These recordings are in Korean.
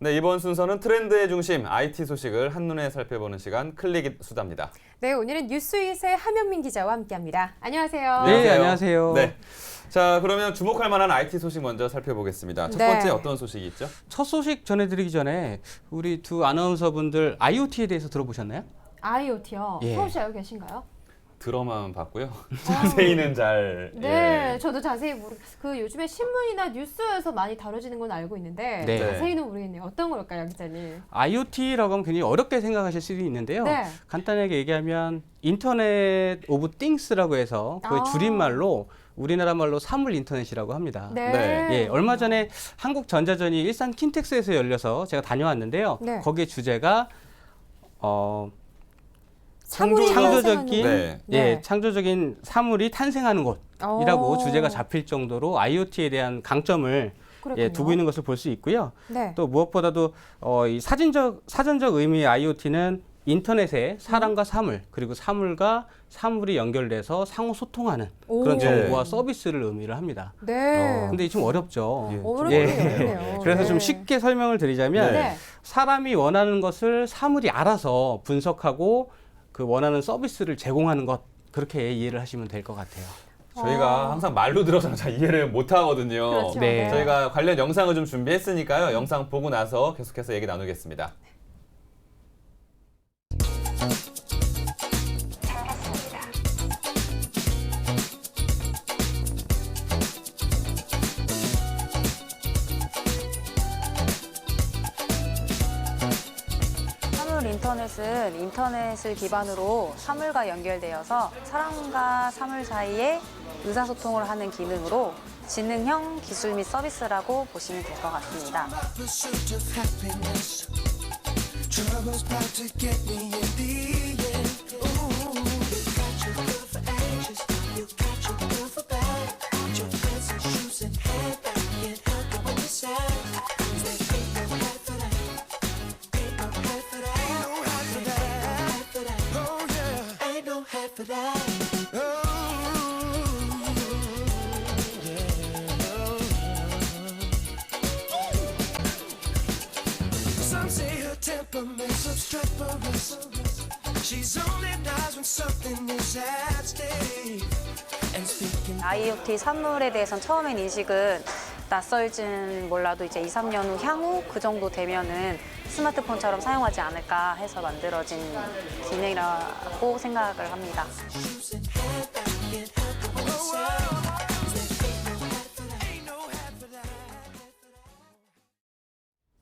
네, 이번 순서는 트렌드의 중심 IT 소식을 한눈에 살펴보는 시간 클릭잇 수다입니다. 네, 오늘은 뉴스잇의 함현민 기자와 함께합니다. 안녕하세요. 네, 안녕하세요. 네. 자, 그러면 주목할 만한 IT 소식 먼저 살펴보겠습니다. 첫 네. 번째 어떤 소식이 있죠? 첫 소식 전해드리기 전에 우리 두 아나운서분들 IoT에 대해서 들어보셨나요? IoT요. 예. 혹시 알고 계신가요? 들어만 봤고요. 자세히는 잘. 네, 예. 저도 자세히 그 요즘에 신문이나 뉴스에서 많이 다뤄지는 건 알고 있는데 네. 자세히는 모르겠네요. 어떤 걸까요, 기자님? IoT라고 하면 굉장히 어렵게 생각하실 수도 있는데요. 네. 간단하게 얘기하면 인터넷 오브 띵스라고 해서 그 아. 줄임말로 우리나라 말로 사물 인터넷이라고 합니다. 네. 예, 얼마 전에 한국전자전이 일산 킨텍스에서 열려서 제가 다녀왔는데요. 네. 거기에 주제가 사물이 창조적인 탄생하는 곳. 예, 창조적인 사물이 탄생하는 곳이라고 오. 주제가 잡힐 정도로 IoT에 대한 강점을 그렇군요. 두고 있는 것을 볼 수 있고요. 네. 또 무엇보다도 이 사전적 의미의 IoT는 인터넷에 사람과 사물 그리고 사물과 사물이 연결돼서 상호 소통하는 그런 오. 정보와 예. 서비스를 의미를 합니다. 네. 근데 좀 어렵죠. 예. 어렵네요. 그래서 네. 좀 쉽게 설명을 드리자면 네. 사람이 원하는 것을 사물이 알아서 분석하고 그 원하는 서비스를 제공하는 것 그렇게 이해를 하시면 될 것 같아요. 저희가 항상 말로 들어서 잘 이해를 못 하거든요. 그렇죠. 네. 저희가 관련 영상을 좀 준비했으니까요. 영상 보고 나서 계속해서 얘기 나누겠습니다. 사물 인터넷은 인터넷을 기반으로 사물과 연결되어서 사람과 사물 사이에 의사소통을 하는 기능으로 지능형 기술 및 서비스라고 보시면 될 것 같습니다. pursuit of happiness. Trouble's about to get me in the end. Ooh, you got your girl for anxious, you got your girl for bad. Your fancy shoes and handbag can't help but when you sad. There ain't no hat for that. Ain't no hat for that. Ain't no hat for that. Oh yeah. Ain't no hat for that. Some say her temperament's obstreperous. She's only nice when something is at stake. And speaking IoT 사물에 대해선 처음엔 인식은 낯설진 몰라도 이제 2, 3년 후 향후 그 정도 되면은 스마트폰처럼 사용하지 않을까 해서 만들어진 기능이라고 생각을 합니다. shoes and handbag can't help but when you sad. Ain't no hat for that.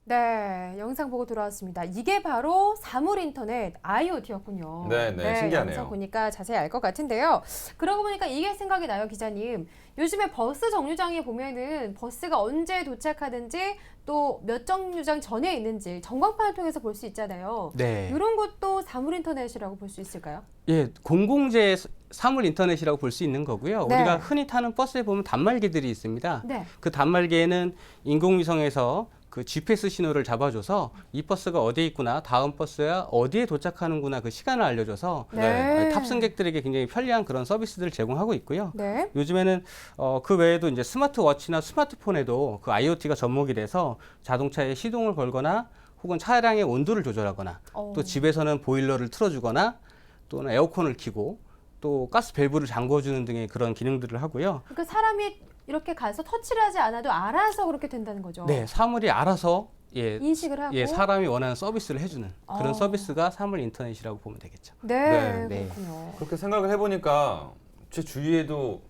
네, 영상 보고 돌아왔습니다. 이게 바로 사물 인터넷 IoT였군요. 네, 신기하네요. 영상 보니까 자세히 알 것 같은데요. 그러고 보니까 이게 생각이 나요, 기자님. 요즘에 버스 정류장에 보면은 버스가 언제 도착하든지 또 몇 정류장 전에 있는지 전광판을 통해서 볼 수 있잖아요. 네. 이런 것도 사물 인터넷이라고 볼 수 있을까요? 예, 공공재 사물 인터넷이라고 볼 수 있는 거고요. 네. 우리가 흔히 타는 버스에 보면 단말기들이 있습니다. 네. 그 단말기에는 인공위성에서 그 GPS 신호를 잡아줘서 이 버스가 어디에 있구나, 다음 버스야 어디에 도착하는구나 그 시간을 알려줘서 네. 탑승객들에게 굉장히 편리한 그런 서비스들을 제공하고 있고요. 네. 요즘에는 그 외에도 이제 스마트워치나 스마트폰에도 그 IoT가 접목이 돼서 자동차에 시동을 걸거나 혹은 차량의 온도를 조절하거나 또 집에서는 보일러를 틀어주거나 또는 에어컨을 켜고 또 가스 밸브를 잠궈주는 등의 그런 기능들을 하고요. 그러니까 사람이 이렇게 가서 터치를 하지 않아도 알아서 그렇게 된다는 거죠. 네, 사물이 알아서 인식을 하고. 사람이 원하는 서비스를 해주는 그런 어. 서비스가 사물 인터넷이라고 보면 되겠죠. 네, 네. 그렇군요. 그렇게 생각을 해보니까 제 주위에도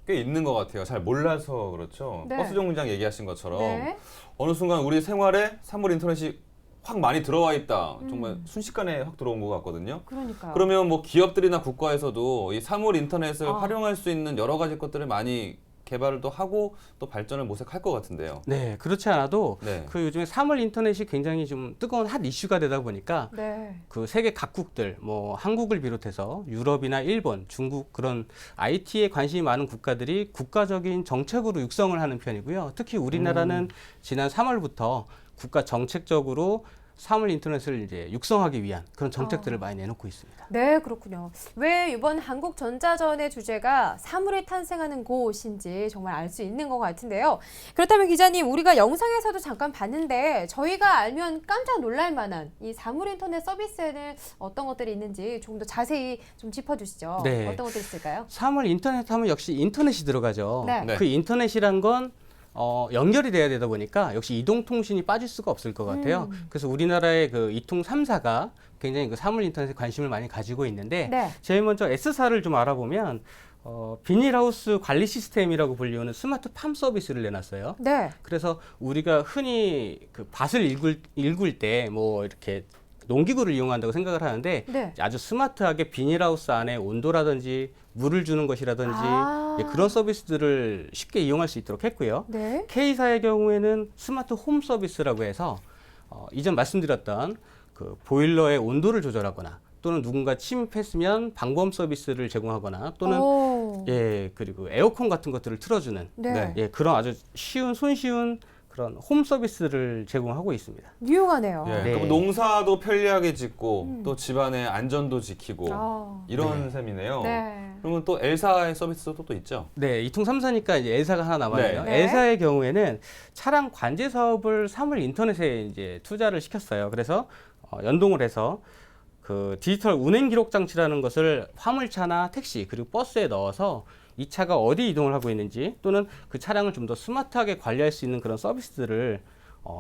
꽤 있는 것 같아요. 잘 몰라서 그렇죠. 네. 버스 정류장 얘기하신 것처럼 네. 어느 순간 우리 생활에 사물 인터넷이 확 많이 들어와 있다. 정말 순식간에 확 들어온 것 같거든요. 그러니까요. 그러면 뭐 기업들이나 국가에서도 이 사물 인터넷을 아. 활용할 수 있는 여러 가지 것들을 많이 개발을 또 하고 또 발전을 모색할 것 같은데요. 네, 그렇지 않아도 네. 그 요즘에 사물 인터넷이 굉장히 좀 뜨거운 핫 이슈가 되다 보니까 네. 그 세계 각국들, 뭐 한국을 비롯해서 유럽이나 일본, 중국 그런 IT에 관심이 많은 국가들이 국가적인 정책으로 육성을 하는 편이고요. 특히 우리나라는 지난 3월부터 국가 정책적으로 사물 인터넷을 이제 육성하기 위한 그런 정책들을 많이 내놓고 있습니다. 네, 그렇군요. 왜 이번 한국전자전의 주제가 사물이 탄생하는 곳인지 정말 알 수 있는 것 같은데요. 그렇다면 기자님, 우리가 영상에서도 잠깐 봤는데 저희가 알면 깜짝 놀랄 만한 이 사물 인터넷 서비스에는 어떤 것들이 있는지 조금 더 자세히 좀 짚어주시죠. 네. 어떤 것들이 있을까요? 사물 인터넷 하면 역시 인터넷이 들어가죠. 네. 네. 그 인터넷이란 건 연결이 돼야 되다 보니까 역시 이동통신이 빠질 수가 없을 것 같아요. 그래서 우리나라의 그 이통 3사가 굉장히 그 사물 인터넷에 관심을 많이 가지고 있는데 네. 제일 먼저 S사를 좀 알아보면 비닐하우스 관리 시스템이라고 불리우는 스마트 팜 서비스를 내놨어요. 네. 그래서 우리가 흔히 그 밭을 일굴 때 뭐 이렇게 농기구를 이용한다고 생각을 하는데 네. 아주 스마트하게 비닐하우스 안에 온도라든지 물을 주는 것이라든지 아. 예, 그런 서비스들을 쉽게 이용할 수 있도록 했고요. 네. K사의 경우에는 스마트 홈 서비스라고 해서 이전 말씀드렸던 그 보일러의 온도를 조절하거나 또는 누군가 침입했으면 방범 서비스를 제공하거나 또는 오. 예 그리고 에어컨 같은 것들을 틀어주는 네. 네. 예 그런 아주 손쉬운 그런 홈 서비스를 제공하고 있습니다. 유용하네요. 예, 네. 그럼 농사도 편리하게 짓고 또 집안의 안전도 지키고 아. 이런 셈이네요. 네. 그러면 또 엘사의 서비스도 또 있죠? 네, 이통 3사니까 이제 엘사가 하나 남았네요. 네. 엘사의 경우에는 차량 관제 사업을 사물 인터넷에 이제 투자를 시켰어요. 그래서 연동을 해서 그 디지털 운행 기록 장치라는 것을 화물차나 택시 그리고 버스에 넣어서 이 차가 어디 이동을 하고 있는지 또는 그 차량을 좀 더 스마트하게 관리할 수 있는 그런 서비스들을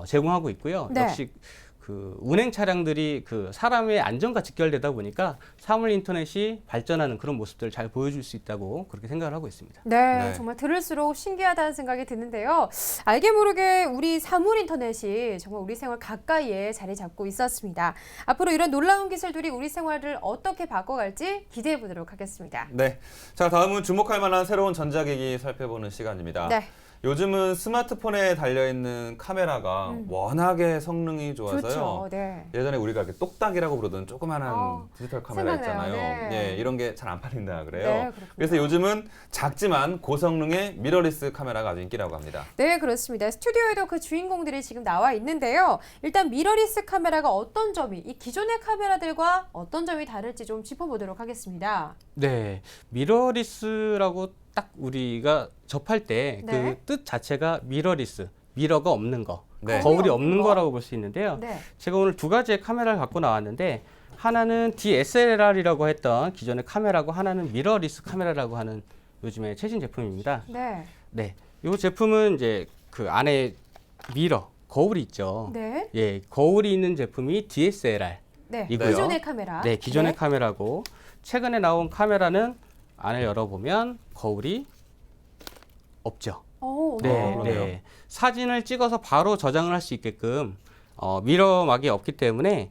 제공하고 있고요. 네. 역시 그 운행 차량들이 그 사람의 안전과 직결되다 보니까 사물 인터넷이 발전하는 그런 모습들을 잘 보여줄 수 있다고 그렇게 생각을 하고 있습니다. 네, 네. 정말 들을수록 신기하다는 생각이 드는데요. 알게 모르게 우리 사물 인터넷이 정말 우리 생활 가까이에 자리 잡고 있었습니다. 앞으로 이런 놀라운 기술들이 우리 생활을 어떻게 바꿔갈지 기대해 보도록 하겠습니다. 네. 자, 다음은 주목할 만한 새로운 전자기기 살펴보는 시간입니다. 네. 요즘은 스마트폰에 달려있는 카메라가 워낙에 성능이 좋아서요. 좋죠. 네. 예전에 우리가 이렇게 똑딱이라고 부르던 조그만한 디지털 카메라 생각나요. 있잖아요. 네. 예, 이런 게 잘 안 팔린다 그래요. 네, 그렇군요. 그래서 요즘은 작지만 고성능의 미러리스 카메라가 아주 인기라고 합니다. 네, 그렇습니다. 스튜디오에도 그 주인공들이 지금 나와 있는데요. 일단 미러리스 카메라가 어떤 점이 이 기존의 카메라들과 어떤 점이 다를지 좀 짚어보도록 하겠습니다. 네, 미러리스라고 딱 우리가 접할 때 그 네. 뜻 자체가 미러리스, 미러가 없는 거, 네. 거울이 없는 없는 거. 거라고 볼 수 있는데요. 네. 제가 오늘 두 가지의 카메라를 갖고 나왔는데 하나는 DSLR이라고 했던 기존의 카메라고 하나는 미러리스 카메라라고 하는 요즘의 최신 제품입니다. 네. 네, 이 제품은 이제 그 안에 미러, 거울이 있죠. 네. 예, 거울이 있는 제품이 DSLR. 네. 이고요. 기존의 카메라. 네, 기존의 카메라고 최근에 나온 카메라는 안을 열어보면 거울이 없죠. 오, 네, 그러네요. 네. 사진을 찍어서 바로 저장을 할 수 있게끔 미러막이 없기 때문에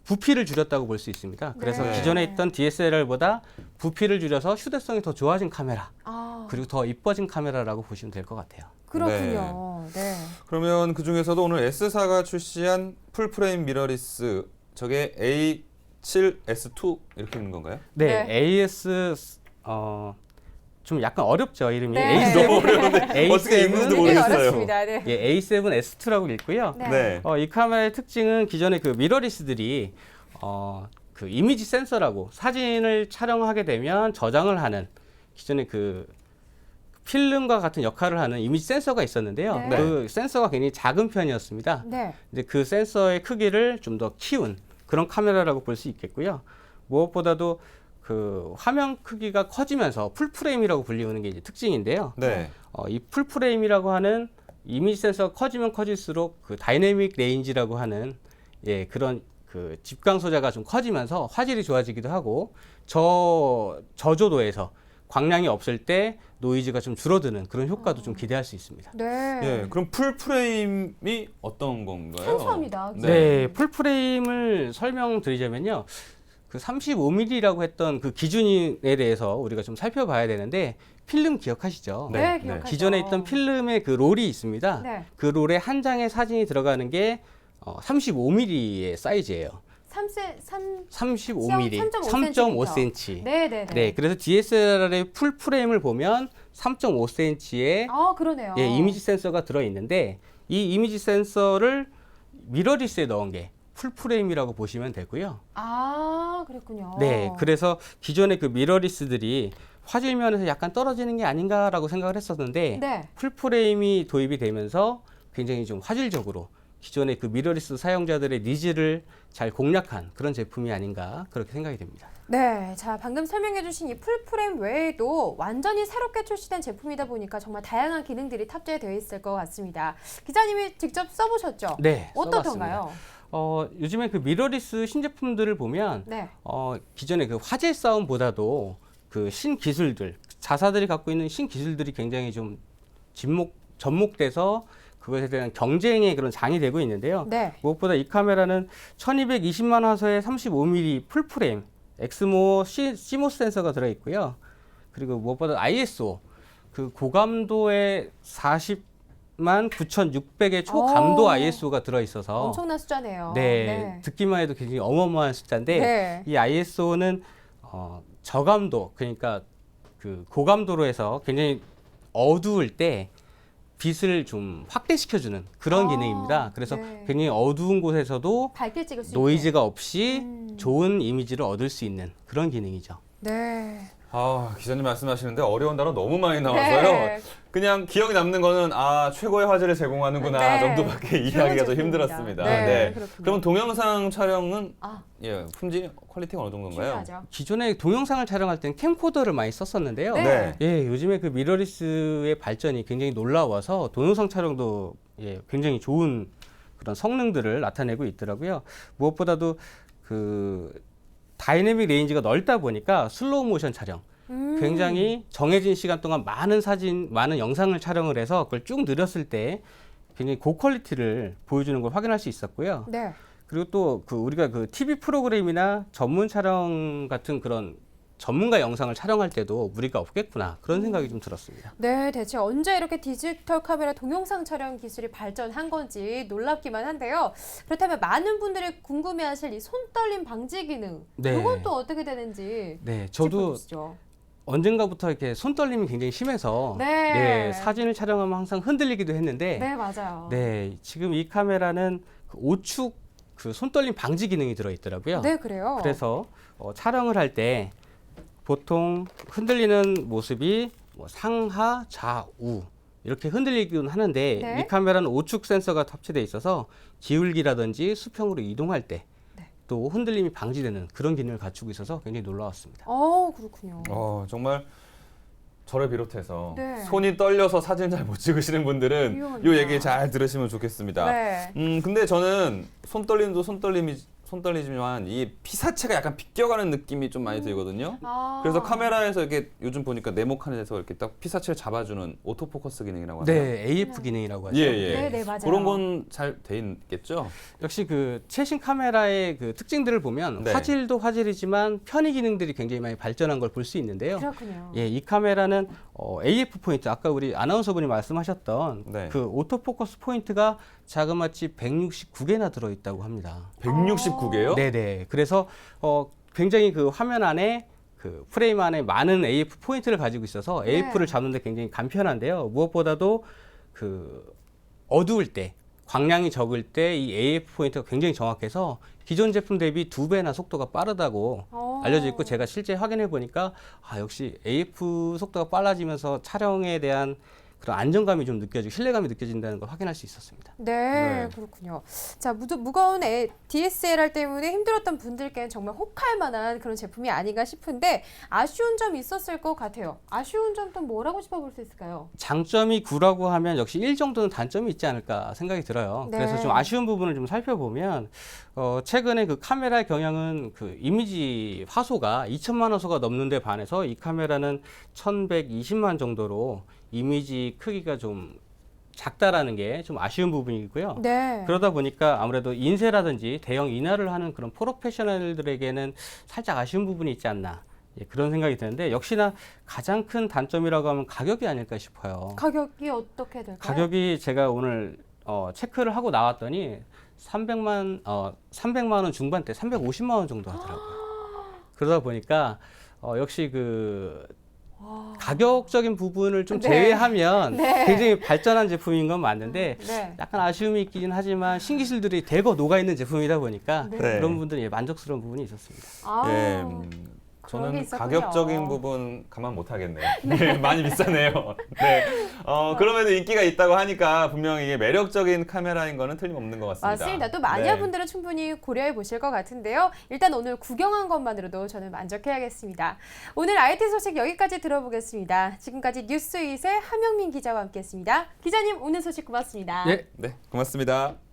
부피를 줄였다고 볼 수 있습니다. 그래서 네. 기존에 있던 DSLR보다 부피를 줄여서 휴대성이 더 좋아진 카메라, 아, 그리고 더 이뻐진 카메라라고 보시면 될 것 같아요. 그렇군요. 네. 그러면 그 중에서도 오늘 S사가 출시한 풀프레임 미러리스 저게 A7S2 이렇게 있는 건가요? 네, 네. AS 좀 약간 어렵죠 이름이. 네. A7, 너무 어려운데 어떻게 읽는지 되게 모르겠어요. 어렵습니다. 네. 예, A7S2라고 읽고요. 네. 네. 이 카메라의 특징은 기존의 그 미러리스들이 그 이미지 센서라고 사진을 촬영하게 되면 저장을 하는 기존의 그 필름과 같은 역할을 하는 이미지 센서가 있었는데요. 네. 그 센서가 굉장히 작은 편이었습니다. 네. 근데 그 센서의 크기를 좀 더 키운 그런 카메라라고 볼 수 있겠고요. 무엇보다도 그 화면 크기가 커지면서 풀프레임이라고 불리우는 게 이제 특징인데요. 네. 이 풀프레임이라고 하는 이미지 센서가 커지면 커질수록 그 다이내믹 레인지라고 하는 그런 그 집광 소자가 좀 커지면서 화질이 좋아지기도 하고 저조도에서 광량이 없을 때 노이즈가 좀 줄어드는 그런 효과도 좀 기대할 수 있습니다. 네. 예, 그럼 풀프레임이 어떤 건가요? 생소합니다. 네, 풀프레임을 설명드리자면요. 그 35mm라고 했던 그 기준에 대해서 우리가 좀 살펴봐야 되는데 필름 기억하시죠? 네, 네, 기억하죠. 기존에 있던 필름의 그 롤이 있습니다. 네. 그 롤에 한 장의 사진이 들어가는 게 35mm의 사이즈예요. 35mm, 3.5cm. 네, 네, 네, 그래서 DSLR의 풀프레임을 보면 3.5cm의 아, 그러네요. 이미지 센서가 들어 있는데 이 이미지 센서를 미러리스에 넣은 게 풀프레임이라고 보시면 되고요. 아, 그랬군요. 네, 그래서 기존의 그 미러리스들이 화질면에서 약간 떨어지는 게 아닌가라고 생각을 했었는데 네. 풀프레임이 도입이 되면서 굉장히 좀 화질적으로 기존의 그 미러리스 사용자들의 니즈를 잘 공략한 그런 제품이 아닌가 그렇게 생각이 됩니다. 네, 자 방금 설명해주신 이 풀프레임 외에도 완전히 새롭게 출시된 제품이다 보니까 정말 다양한 기능들이 탑재되어 있을 것 같습니다. 기자님이 직접 써보셨죠? 네, 어떻던가요? 요즘에 그 미러리스 신제품들을 보면 네. 기존의 그 화질 싸움보다도 그 신기술들, 자사들이 갖고 있는 신기술들이 굉장히 좀 접목돼서 그것에 대한 경쟁의 그런 장이 되고 있는데요. 네. 무엇보다 이 카메라는 1220만 화소의 35mm 풀프레임, 엑스모 CMOS 센서가 들어있고요. 그리고 무엇보다 ISO, 그 고감도의 40만 9,600의 초감도 오. ISO가 들어있어서 엄청난 숫자네요. 네, 듣기만 해도 굉장히 어마어마한 숫자인데 네. 이 ISO는 저감도, 그러니까 그 고감도로 해서 굉장히 어두울 때 빛을 좀 확대시켜주는 그런 아, 기능입니다. 그래서 네. 굉장히 어두운 곳에서도 밝게 찍을 수 노이즈가 없이 음. 좋은 이미지를 얻을 수 있는 그런 기능이죠. 있게. 네. 아, 기자님 말씀하시는데 어려운 단어 너무 많이 나와서요. 네. 그냥 기억에 남는 거는 최고의 화질을 제공하는구나 네. 정도밖에 이해하기가 좀 힘들었습니다. 네, 그렇군요. 그럼 동영상 촬영은 아, 품질 퀄리티가 어느 정도인가요? 중요하죠. 기존에 동영상을 촬영할 때는 캠코더를 많이 썼었는데요. 네. 예, 요즘에 그 미러리스의 발전이 굉장히 놀라워서 동영상 촬영도 굉장히 좋은 그런 성능들을 나타내고 있더라고요. 무엇보다도 그 다이내믹 레인지가 넓다 보니까 슬로우 모션 촬영, 굉장히 정해진 시간 동안 많은 사진, 많은 영상을 촬영을 해서 그걸 쭉 늘렸을 때 굉장히 고퀄리티를 보여주는 걸 확인할 수 있었고요. 네. 그리고 또 그 우리가 그 TV 프로그램이나 전문 촬영 같은 그런 전문가 영상을 촬영할 때도 무리가 없겠구나 그런 생각이 좀 들었습니다. 네, 대체 언제 이렇게 디지털 카메라 동영상 촬영 기술이 발전한 건지 놀랍기만 한데요. 그렇다면 많은 분들이 궁금해하실 이 손떨림 방지 기능, 네. 이건 또 어떻게 되는지 네, 저도 짚어주시죠. 언젠가부터 이렇게 손떨림이 굉장히 심해서 네. 사진을 촬영하면 항상 흔들리기도 했는데 네, 맞아요. 지금 이 카메라는 그 오축 그 손떨림 방지 기능이 들어있더라고요. 네, 그래요. 그래서 촬영을 할 때 보통 흔들리는 모습이 뭐 상하, 좌우 이렇게 흔들리긴 하는데 네. 이 카메라는 오축 센서가 탑재되어 있어서 기울기라든지 수평으로 이동할 때 또 흔들림이 방지되는 그런 기능을 갖추고 있어서 굉장히 놀라웠습니다. 그렇군요. 정말 저를 비롯해서 네. 손이 떨려서 사진 잘 못 찍으시는 분들은 위험합니다. 이 얘기 잘 들으시면 좋겠습니다. 네. 근데 저는 손떨림도 손떨리지만 이 피사체가 약간 비껴가는 느낌이 좀 많이 들거든요. 그래서 카메라에서 이렇게 요즘 보니까 네모칸에 대해서 이렇게 딱 피사체를 잡아주는 오토포커스 기능이라고 하나요? 네, AF 기능이라고 하죠. 예. 네, 맞아요. 그런 건 잘 돼 있겠죠? 역시 그 최신 카메라의 그 특징들을 보면 네. 화질도 화질이지만 편의 기능들이 굉장히 많이 발전한 걸 볼 수 있는데요. 그렇군요. 예, 이 카메라는 AF 포인트, 아까 우리 아나운서분이 말씀하셨던 네. 그 오토포커스 포인트가 자그마치 169개나 들어있다고 합니다. 169개요? 네네. 그래서 굉장히 그 화면 안에 그 프레임 안에 많은 AF 포인트를 가지고 있어서 네. AF를 잡는데 굉장히 간편한데요. 무엇보다도 그 어두울 때, 광량이 적을 때 이 AF 포인트가 굉장히 정확해서 기존 제품 대비 2배나 속도가 빠르다고 알려져 있고 제가 실제 확인해 보니까 역시 AF 속도가 빨라지면서 촬영에 대한 그런 안정감이 좀 느껴지고 신뢰감이 느껴진다는 걸 확인할 수 있었습니다. 네, 그렇군요. 자, 무거운 DSLR 때문에 힘들었던 분들께는 정말 혹할 만한 그런 제품이 아닌가 싶은데 아쉬운 점이 있었을 것 같아요. 아쉬운 점 또 뭐라고 짚어볼 수 있을까요? 장점이 9라고 하면 역시 1 정도는 단점이 있지 않을까 생각이 들어요. 네. 그래서 좀 아쉬운 부분을 좀 살펴보면 최근에 그 카메라의 경향은 그 이미지 화소가 2천만 화소가 넘는데 반해서 이 카메라는 1120만 정도로 이미지 크기가 좀 작다라는 게 좀 아쉬운 부분이고요. 네. 그러다 보니까 아무래도 인쇄라든지 대형 인화를 하는 그런 프로페셔널들에게는 살짝 아쉬운 부분이 있지 않나 그런 생각이 드는데 역시나 가장 큰 단점이라고 하면 가격이 아닐까 싶어요. 가격이 어떻게 될까요? 가격이 제가 오늘 체크를 하고 나왔더니 300만 원 중반대 350만 원 정도 하더라고요. 그러다 보니까 역시 그 가격적인 부분을 좀 네. 제외하면 네. 굉장히 발전한 제품인 건 맞는데 네. 약간 아쉬움이 있긴 하지만 신기술들이 대거 녹아있는 제품이다 보니까 네. 그런 분들은 만족스러운 부분이 있었습니다. 아, 예, 그런 게 저는 있었군요. 가격적인 부분 가만 못 하겠네요. 네, 많이 비싸네요. 네, 그럼에도 인기가 있다고 하니까 분명히 이게 매력적인 카메라인 거는 틀림없는 것 같습니다. 맞습니다. 또 네. 마니아분들은 충분히 고려해 보실 것 같은데요. 일단 오늘 구경한 것만으로도 저는 만족해야겠습니다. 오늘 IT 소식 여기까지 들어보겠습니다. 지금까지 뉴스잇의 하명민 기자와 함께했습니다. 기자님 오늘 소식 고맙습니다. 예. 네, 고맙습니다.